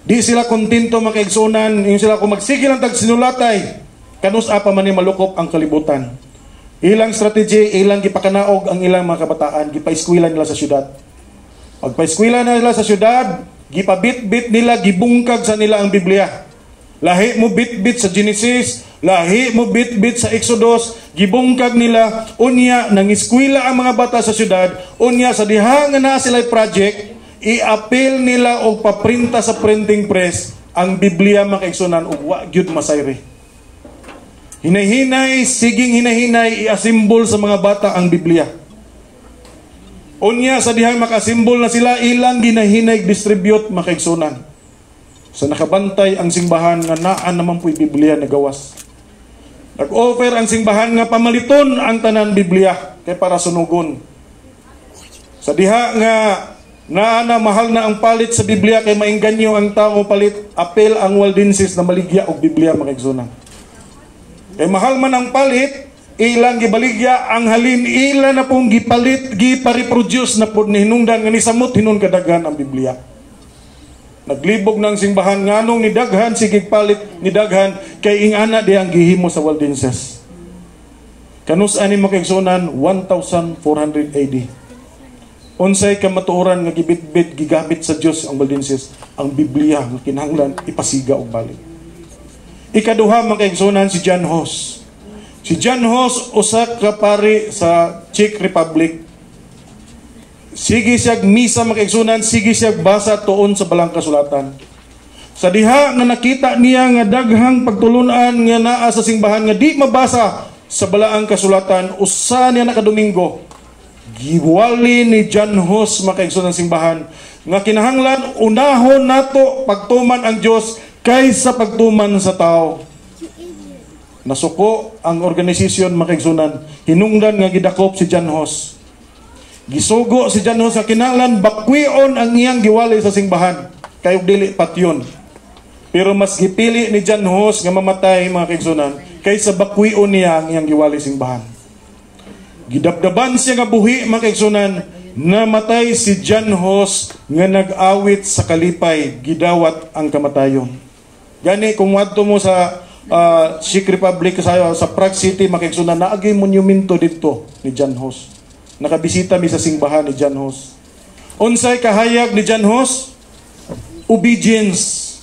S2: Di sila kontento makaigsunan, yung sila kung magsigil ang tagsinulatay, kanus apa man ni malukop ang kalibutan. Ilang strategy, ilang gipakanaog ang ilang mga kabataan, gipaeskwela nila sa syudad. Pagpaeskwela na nila sa syudad, gipabit-bit nila, gibungkag sa nila ang Biblia. Lahi mo bit-bit sa Genesis, Lahi mo bit-bit sa Exodus, gibungkag nila, unya, nangiskwila ang mga bata sa syudad, unya, sa diha nga na sila project, i-appeal nila o paprinta sa printing press ang Biblia makaigsunan o wagyud masayri. Hinay-hinay, siging hinay-hinay, i-asimbol sa mga bata ang Biblia. Unya, sa dihang makasimbol na sila, ilang ginahinay distribute makaigsunan. Sa nakabantay ang simbahan nga naan naman po'y Biblia na gawas. Nag-offer ang simbahan nga pamaliton ang tanan Biblia kay para sunugon. Sa diha nga na mahal na ang palit sa Biblia kay maingganyo ang tao palit, apel ang Waldenses na maligya og Biblia makaigsunan. Kay mahal man ang palit, ilang gibaligya ang halin ila na pong gipalit, gipa-reproduce na po ni hinungdan nga ni samot hinon kadaghan ang Biblia. Naglibog ng simbahan nganong ni daghan sige palit ni daghan kay ingana di ang gihimo sa Waldenses. Kanus-ani makaigsunan 1400 AD. Unsay kamatuoran nga gibitbit gigamit sa Dios ang Waldenses, ang Biblia nga kinahanglan ipasiga og balik. Ikaduha makaigsunan si John Hus. Si John Hus usa ka pari sa Czech Republic. Sige siyag misa makaigsunan, sige siyag basa tuon sa balang kasulatan. Sa diha nga nakita niya nga daghang pagtulunan nga naa sa simbahan nga di mabasa sa balaang kasulatan, usa niya nakadomingo. Giwali ni John Hus makaigsunan simbahan nga kinahanglan unahon nato pagtuman ang Dios kaysa pagtuman sa tao. Nasuko ang organisasyon makaigsunan, hinungdan nga gidakop si John Hus. Gisugo si John Hus nga kinahanglan bakwion ang iyang giwali sa simbahan kayog dili patyon. Pero mas gipili ni John Hus nga mamatay mga kaigsunan kaysa bakwion niya ang iyang giwali sa simbahan. Gidabdaban siya nga buhi mga kaigsunan, namatay si John Hus nga nag-awit sa kalipay, gidawat ang kamatayon. Gani kung wadto mo sa Czech Republic sa Prague City mga kaigsunan, naagay monumento dito ni John Hus. Nakabisita mi sa simbahan ni John Hus. Unsay kahayag ni John Hus? Obedience.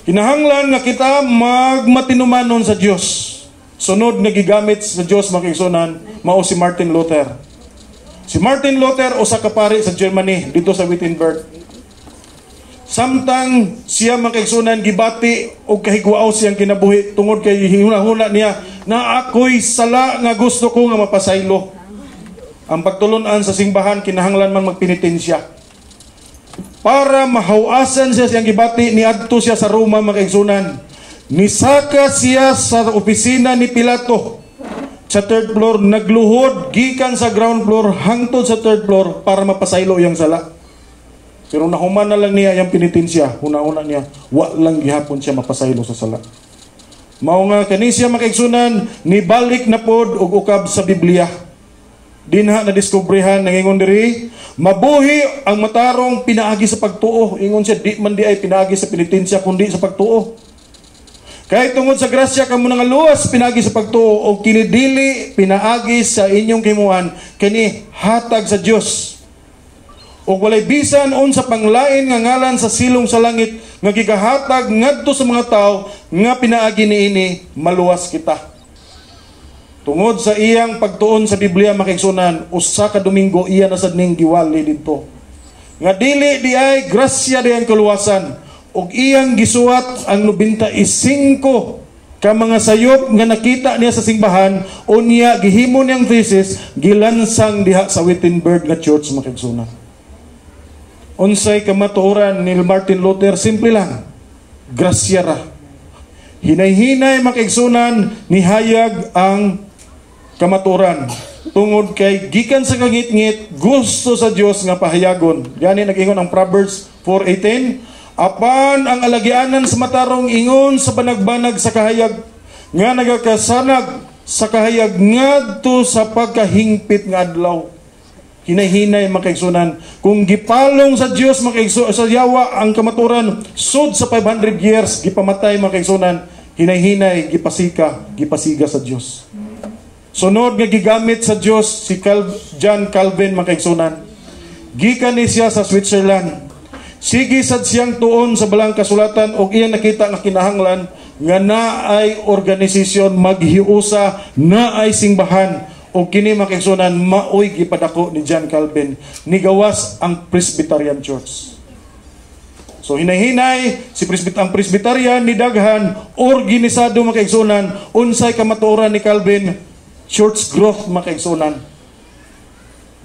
S2: Kinahanglan nga kita magmatinumanon sa Dios. Sunod nga gigamit sa Dios makaigsunan mao si Martin Luther. Si Martin Luther usa ka pari sa Germany dito sa Wittenberg. Samtang siya makaigsunan gibati og kahigwao siyang kinabuhi tungod kay huna-huna niya na ako'y sala nga gusto ko nga mapasaylo. Ang pagtulunan sa simbahan kinahanglan man magpenitensya. Para mahawasan siya siyang gibati, niadto siya sa Roma makaigsunan. Nisaka siya sa opisina ni Pilato sa third floor, nagluhod gikan sa ground floor hangtod sa third floor para mapasaylo iyang sala. Pero nahuman na lang niya iyang penitensya, una-una niya, wa lang gihapon siya mapasaylo sa sala. Mao nga kani siya makaigsunan, nibalik na pod og ukab sa Biblia. Dinha na diskubrihan nangingon diri, mabuhi ang matarong pinaagi sa pagtuo. Ingon siya, di man di ay pinaagi sa penitensya kundi sa pagtuo. Kahit tungod sa grasya kamo nga luwas pinaagi sa pagtuo o kinidili pinaagi sa inyong kimuan kini hatag sa Dios. O walay bisan unsa panglain nga ngalan sa silong sa langit nga gigahatag ngadto sa mga tao nga pinaagi niini maluwas kita. Tungod sa iyang pagtuon sa Biblia makaigsunan, usa ka Domingo iya na sad ning giwali didto. Nga dili di ay grasya di ang kaluwasan ug iyang gisuwat ang 95 ka mga sayop nga nakita niya sa simbahan unya gihimo niyang thesis gilansang diha sa Wittenberg nga church makaigsunan. Unsay kamatuoran ni Martin Luther? Simple lang. Grasya ra. Hinay-hinay makaigsunan nihayag ang kamaturan tungod kay gikan sa kangit-ngit gusto sa Dios nga pahayagon. Gani nag-ingon ang Proverbs 4:18, apan ang alagianan sa matarong ingon sa banag-banag sa kahayag nga nagakasanag sa kahayag ngadto sa pagkahingpit nga adlaw. Hinay-hinay makaigsunan kung gipalong sa Dios makaigsunan sa yawa ang kamaturan sud sa 500 years gipamatay makaigsunan, hinay-hinay gipasiga sa Dios. Sunod nga gigamit sa Dios si John Calvin makaigsunan. Gikan ni siya sa Switzerland. Sige sad siyang tuon sa balang kasulatan og iyang nakita nga kinahanglan nga naay organisasyon maghiusa naay simbahan o kini makigsunan maoy gipadako ni John Calvin ni gawas ang Presbyterian Church. So hinay-hinay ang Presbyterian ni daghan organisado makaigsunan unsay kamatuoran ni Calvin church growth makaigsunan.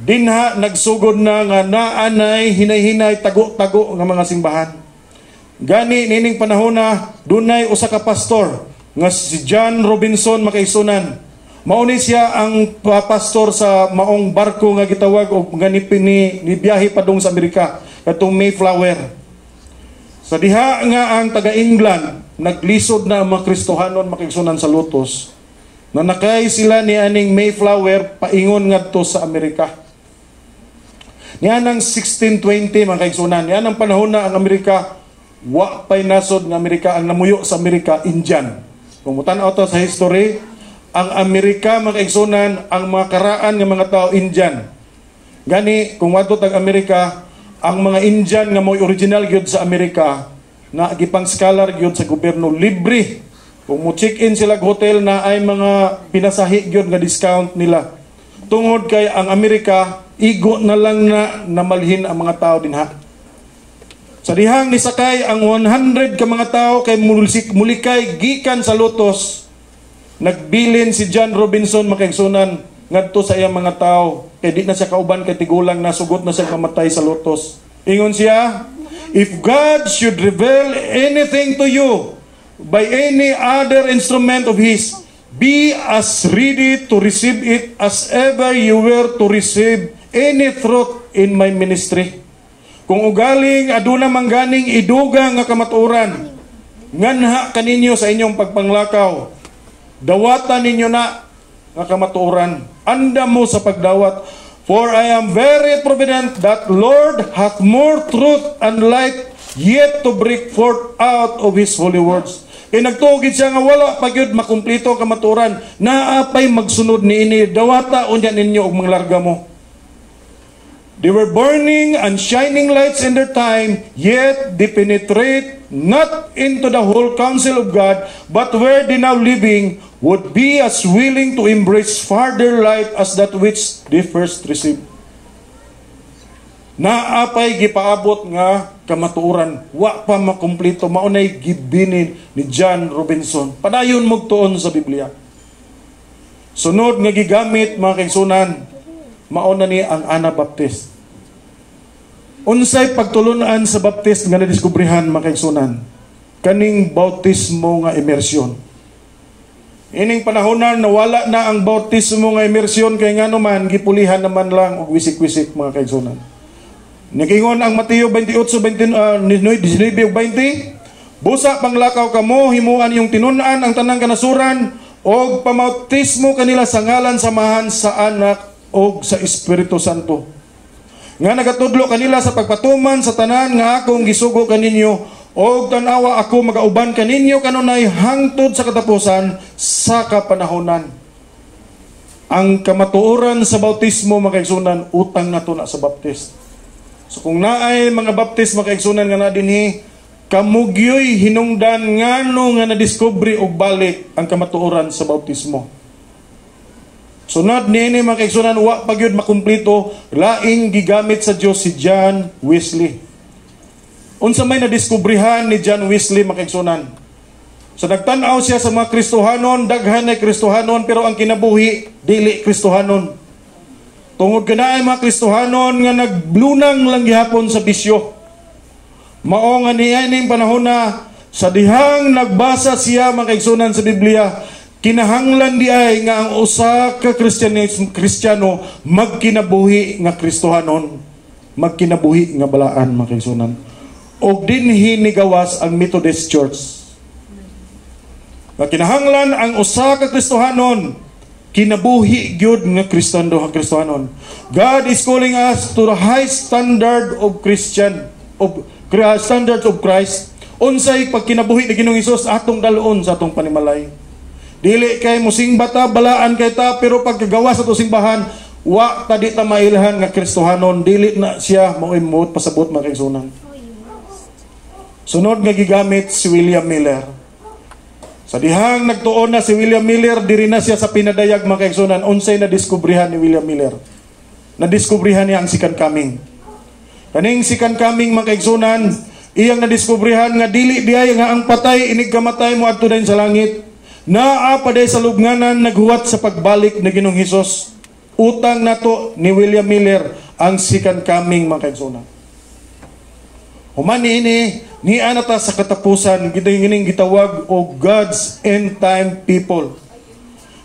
S2: Dinha nagsugod na nga naanay hinay-hinay tago-tago nga mga simbahan. Gani nining panahon na dunay usa ka pastor nga si John Robinson makaigsunan. Mauni siya ang pastor sa maong barko nga gitawag og nga ni biyahe padung sa Amerika katong Mayflower. Sa diha nga ang taga-England naglisod na ang mga Kristohanon makaigsunan sa Lotos. Na nakay sila ni aning Mayflower paingon ngadto sa Amerika. Niyan ang 1620 mga kaigsunan. Niyan ang panahon na ang Amerika wa pay nasod ng Amerika ang namuyo sa Amerika Indian. Kung mutan-aw to sa history, ang Amerika mga kaigsunan ang mga karaan ng mga tao Indian. Gani kung wadto tag Amerika ang mga Indian nga mo'y original gyud sa Amerika na gipang scholar gyud sa gobyerno libre. Kung mo check-in sila sa hotel na ay mga pinasahi gyud nga discount nila. Tungod kay ang Amerika igo na lang na namalhin ang mga tao dinha. Sa dihang nisakay ang 100 ka mga tao kay mulikay gikan sa Lotos. Nagbilin si John Robinson makaigsunan ngadto sa iyang mga tao kay di na siya kauban kay tigulang nasugot na siya mamatay sa Lotos. Ingon siya, if God should reveal anything to you by any other instrument of His, be as ready to receive it as ever you were to receive any truth in my ministry. Kung ugaling aduna mangganing idugang nga kamatuoran, nganha kaninyo sa inyong pagpanglakaw, dawatan ninyo na nga kamatuoran. Anda mo sa pagdawat. For I am very provident that Lord hath more truth and light yet to break forth out of His holy words. Kaya nagtugid siya nga wala pagyud makumplito kamatuoran, naapay magsunod niini, dawata unya ninyo og manglarga mo. They were burning and shining lights in their time, yet they penetrate not into the whole counsel of God, but where they now living would be as willing to embrace farther light as that which they first received. Naapay gipaabot nga kamatuoran, wa pa makumplito, maunay gibinin ni John Robinson. Padayon mo tuon sa Biblia. Sunod nga gigamit mga kaigsunan, mauna ni ang Anabaptist. Unsay pagtulunan sa baptist nga nadiskubrihan mga kaigsunan? Kaning bautismo nga immersion. Ining panahonan nawala na ang bautismo nga immersion kay ngano man gipulihan naman lang og wisik-wisik mga kaigsunan. Nagingon ang Mateo 28:19-20, busa panglakaw kamo himuan yung tinunan ang tanang kanasuran og pamautismo kanila sa ngalan samahan sa Anak og sa Espiritu Santo. Nga nagatudlo kanila sa pagpatuman sa tanan nga akong gisugo kaninyo og tanawa ako magauban kaninyo kanunay hangtod sa katapusan sa kapanahonan. Ang kamatuoran sa bautismo makaigsunan utang nato na sa baptist. So kung naay mga baptist makaigsunan nga na dinhi kamugyoy hinungdan ngano nga nadiskubre og balik ang kamatuoran sa bautismo. Sunod niini mga kaigsunan wa pagyud makumplito laing gigamit sa Dios si John Wesley. Unsa may nadiskubrihan ni John Wesley mga kaigsunan? So nagtan-aw siya sa mga Kristohanon, daghan ay Kristohanon pero ang kinabuhi dili Kristohanon. Tungod kanaay mga Kristohanon nga naglunang lang gihapon sa bisyo. Mao nga niining panahon na sa dihang nagbasa siya mga kaigsunan sa Biblia, kinahanglan di ay nga ang usa ka Kristiyano magkinabuhi nga Kristohanon, magkinabuhi nga balaan mga kaigsunan. Og dinhi ni gawas ang Methodist Church. Kinahanglan ang usa ka Kristohanon kinabuhi gyud nga Kristohanon. God is calling us to the high standard of standards of Christ. Unsay pagkinabuhi ni Ginoong Hesus atong dalon sa atong panimalay. Dili kay musingba ta, balaan kay ta, pero pagkagawa sa to simbahan, wa ta di ta mailhan nga Kristohanon, dili na siya mauimot pasabot mga kaigsunan. Sunod nga gigamit si William Miller. Sa dihang nagtuon na si William Miller, diri na siya sa pinadayag mga kaigsunan. Unsay na diskubrihan ni William Miller? Nadiskubrihan niya ang second coming. Kaning second coming mga kaigsunan, iyang nadiskubrihan nga dili diay nga ang patay inig kamatay mo adto dayon sa langit. Naa pa day sa lubnganan naghuwat sa pagbalik ni Ginoong Hesus. Utang nato ni William Miller ang second coming mga kaigsunan. Human ini ni anata sa katapusan gining gitawag og God's end time people.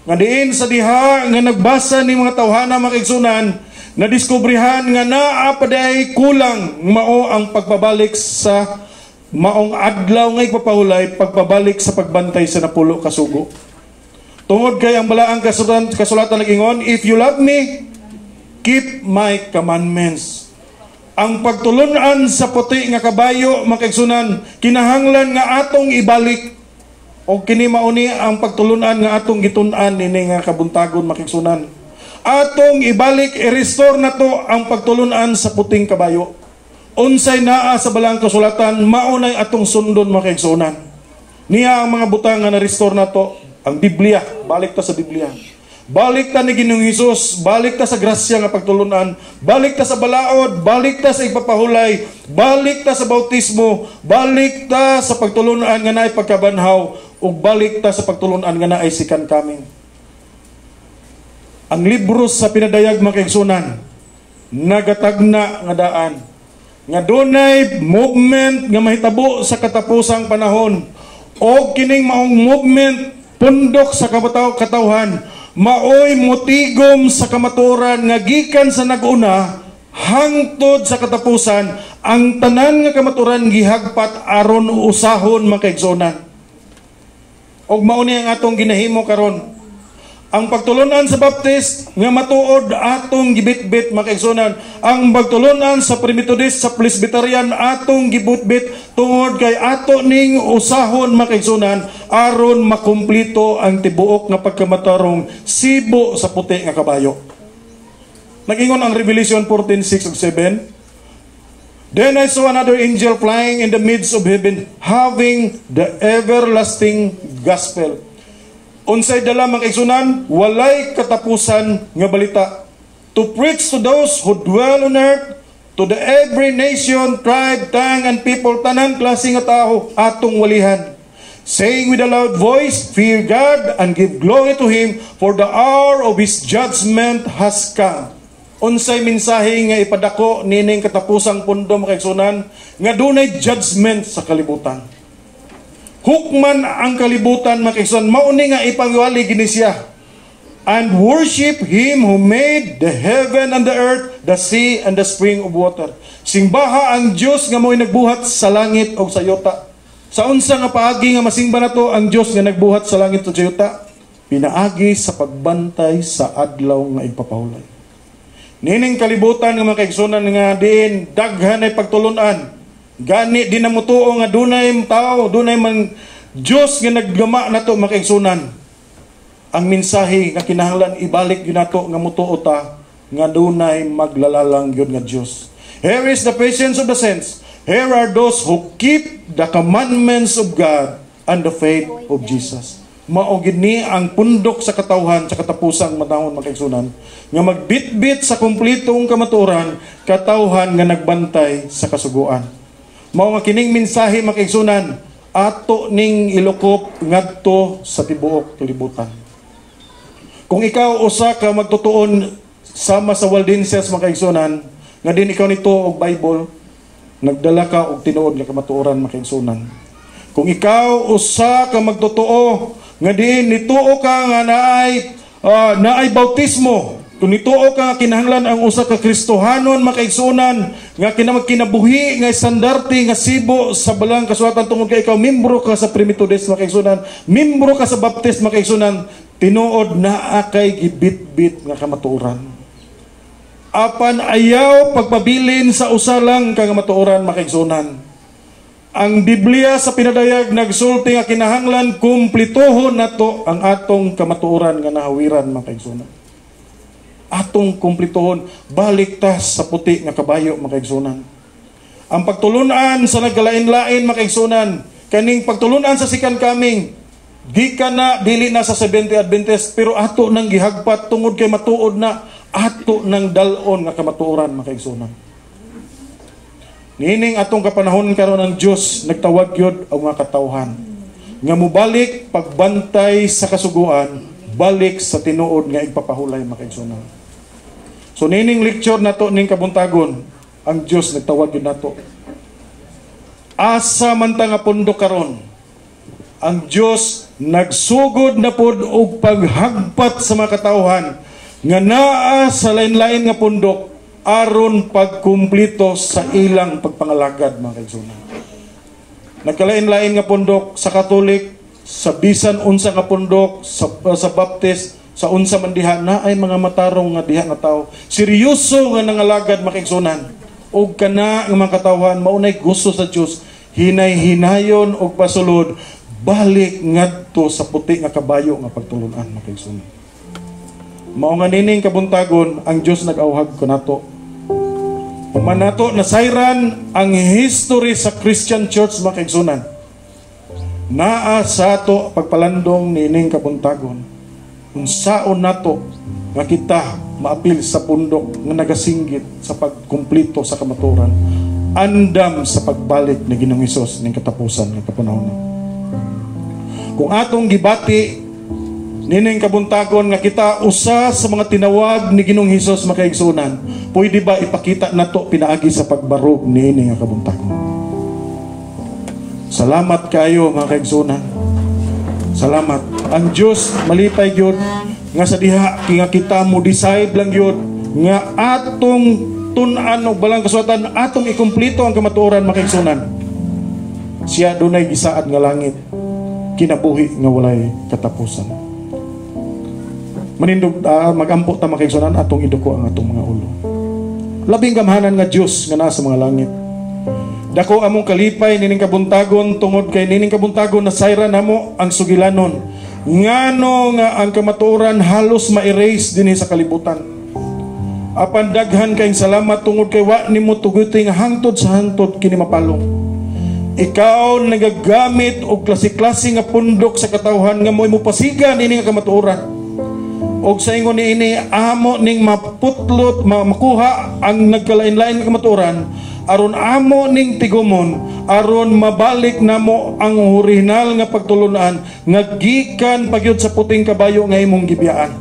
S2: Nga diin sa diha nga nagbasa ni mga tawhana mga kaigsunan, nadiskubrihan nga naa pa day kulang mao ang pagbabalik sa maong adlaw nga ipapahulay, pagbabalik sa pagbantay sa napulo ka sugo. Tungod kay ang balaang kasulatan nag-ingon, if you love me, keep my commandments. Ang pagtulunan sa puti nga kabayo, mga kaigsunan, kinahanglan nga atong ibalik. O kini mauni ang pagtulunan nga atong gitun-an nini nga kabuntagon, mga kaigsunan. Atong ibalik, i-restore na to ang pagtulunan sa puting kabayo. Unsay naa sa balang kasulatan, maunay atong sundon, mga kaigsunan. Niya ang mga butang nga na-restore na to, ang Biblia, balik ta sa Biblia. Balik ta ni Ginoong Hesus, balik ta sa grasya nga pagtulunan, balik ta sa balaod, balik ta sa ipapahulay, balik ta sa bautismo, balik ta sa pagtulunan nga naay pagkabanhaw, ug balik ta sa pagtulunan nga naay second coming. Ang libro sa pinadayag mga kaigsunan, nagatagna nga daan, nga dunay movement nga mahitabo sa katapusang panahon, o kining maong movement pundok sa katawhan, maoy motigom sa kamatuoran nga gikan sa naguna hangtod sa katapusan, ang tanan nga kamatuoran gihagpat aron usahon mga kaigsunan. Og mao ni ang atong ginahimo karon. Ang pagtulunan sa Baptist nga matuod atong gibitbit mga kaigsunan. Ang pagtulunan sa Methodist, sa Presbyterian atong gibutbit tungod kay ato ning usahon mga kaigsunan aron makumplito ang tibuok nga pagkamatarong sibo sa puti nga kabayo. Nag-ingon ang Revelation 14:6 ug 7. Then I saw another angel flying in the midst of heaven, having the everlasting gospel. Unsay dala mga kaigsunan, walay katapusan nga balita, to preach to those who dwell on earth, to the every nation, tribe, tongue, and people, tanan klase nga tao atong walihan, saying with a loud voice, fear God and give glory to Him, for the hour of His judgment has come. Unsay mensahe nga ipadako nining katapusang pundo mga kaigsunan, nga dunay judgment sa kalibutan. Hukman ang kalibutan mga kaigsunan, mauni nga ipagwali gini siya. And worship Him who made the heaven and the earth, the sea and the spring of water. Singbaha ang Dios nga mo'y nagbuhat sa langit o sa yuta. Sa unsa nga paagi nga masingba nato ang Dios nga nagbuhat sa langit o sa yuta? Pinaagi sa pagbantay sa adlaw nga ipapahulay. Nining kalibutan nga mga kaigsunan nga diin daghan ay pagtulunan. Gani di na mutuo nga dunay tao, dunay man Dios nga naggama nato mga kaigsunan. Ang mensahe nga kinahanglan ibalik gyud nato nga mutuo ta nga dunay maglalalang gyud nga Dios. Here is the patience of the saints. Here are those who keep the commandments of God and the faith of Jesus. Mao gid ni ang pundok sa katawhan sa katapusang madahon mga kaigsunan nga magbitbit sa kumplitong kamatuoran, katawhan nga nagbantay sa kasuguan. Mao nga kining mensahe mga kaigsunan ato ning ilukop ngadto sa tibuok kalibutan. Kung ikaw usa ka magtutuon sama sa Waldenses mga kaigsunan, nga din ikaw nito og Bible, nagdala ka og tinuod nga kamatuoran mga kaigsunan. Kung ikaw usa ka magtutuo nga din nituo ka nga naay bautismo, kung nituo ka nga kinahanglan ang usa ka Kristohanon mga kaigsunan nga kinabuhi nga estandarte nga sibo sa balang kasulatan tungod kay ikaw membro ka sa Methodist mga kaigsunan, membro ka sa Baptist mga kaigsunan, tinuod na akay gibitbit nga kamatuoran. Apan ayaw pagpabilin sa usa lang ka nga matuoran mga kaigsunan. Ang Biblia sa pinadayag nagsulti nga kinahanglan kumplituhon nato ang atong kamatuoran nga nahawiran mga kaigsunan. Atong kumplituhon, balik ta sa puti nga kabayo mga kaigsunan. Ang pagtulunan sa nagkalain-lain mga kaigsunan, kaning pagtulunan sa second coming, Di ka na, dili na sa 70 Adventist, pero ato nang gihagpat tungod kay matuod na, ato nang dalon nga kamatuoran, mga kaigsunan. Nining atong kapanahon karon ng Dios nagtawag gyud ang mga katawhan nga mubalik pagbantay sa kasuguan, balik sa tinuod nga igpapahulay, mga kaigsunan. So nining lecture nato ning kabuntagon, ang Dios nagtawag gyud nato. Asa man ta nga pundok karon, ang Dios nagsugod na pod og paghagpat sa mga katawhan nga naa sa lain-lain nga pundok aron pagkumplito sa ilang pagpangalagad, mga kaigsunan. Nagkalain-lain nga pundok sa Katolik, sa bisan unsa nga pundok, sa Baptist, sa unsa man diha na ay mga matarong nga diha nga tao. Seryoso nga nangalagad, mga kaigsunan. Og kana nga mga katawhan maunay gusto sa Dios, hinay-hinayon og pasulod, balik ngadto sa puti nga kabayo nga pagtulunan, mga kaigsunan. Mao nga nining kabuntagon ang Dios nag-awhag kanato. Manato nasayran ang history sa Christian Church, mga kaigsunan. Naa sa ato pagpalandong nining kabuntagon. Unsaon nato nga kita maapil sa pundok nga nagasinggit sa pagkumplito sa kamaturan, andam sa pagbalik ni Ginoong Hesus ning katapusan ng kapanahon. Kung atong gibati nining kabuntagon nga kita usa sa mga tinawag ni Ginoong Hesus, mga kaigsunan, pwede ba ipakita nato pinaagi sa pagbarog nining nga kabuntagon? Salamat kayo, mga kaigsunan. Salamat. Ang Dios malipay gyud nga sa diha nga kita mo decide lang gyud nga atong tun-an og balang kasuotan, atong ikumpleto ang kamatuoran, mga kaigsunan. Siya dunay gisaad nga langit, kinabuhi nga walay katapusan. Manindog magampo ta, mga kaigsunan, atong iduko ang atong mga ulo. Labing gamhanan nga Dios nga naa sa mga langit. Dako among kalipay nining kabuntagon tungod kay nining kabuntagon nasayran namo ang sugilanon. Ngano nga ang kamatuoran halos ma-erase dinhi sa kalibutan. Apan daghan kayong salamat tungod kay wa nimo tuguti nga hangtod sa hangtod kini mapalong. Ikaw nagagamit og klase-klase nga pundok sa katawhan nga mo'y mupasigan ini nga kamatuoran. Og sa ingon niini amo ning maputlot makuha ang nagkalain-lain nga kamatuoran aron amo ning tigumon, aron mabalik namo ang original nga pagtulunan nga gikan pagyud sa puting kabayo nga imong gibiyaan.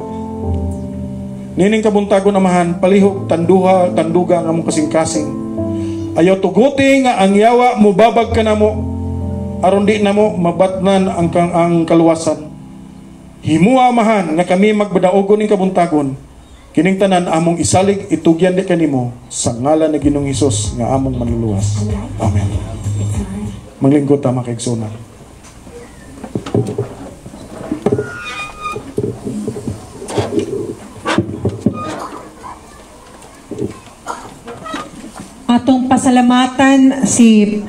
S2: Nining kabuntagon amahan, palihog tanduga nga among kasing-kasing. Ayaw tuguti nga ang yawa mubabag ka namo aron di namo mabatnan ang kaluwasan. Himua amahan nga kami magbadaogon ning kabuntagon. Kining tanan among isalig itugyan di kanimo sa ngalan ni Ginoong Hesus nga among manluluwas. Amen. Manglingkod ta, mga kaigsunan.
S3: Atong pasalamatan si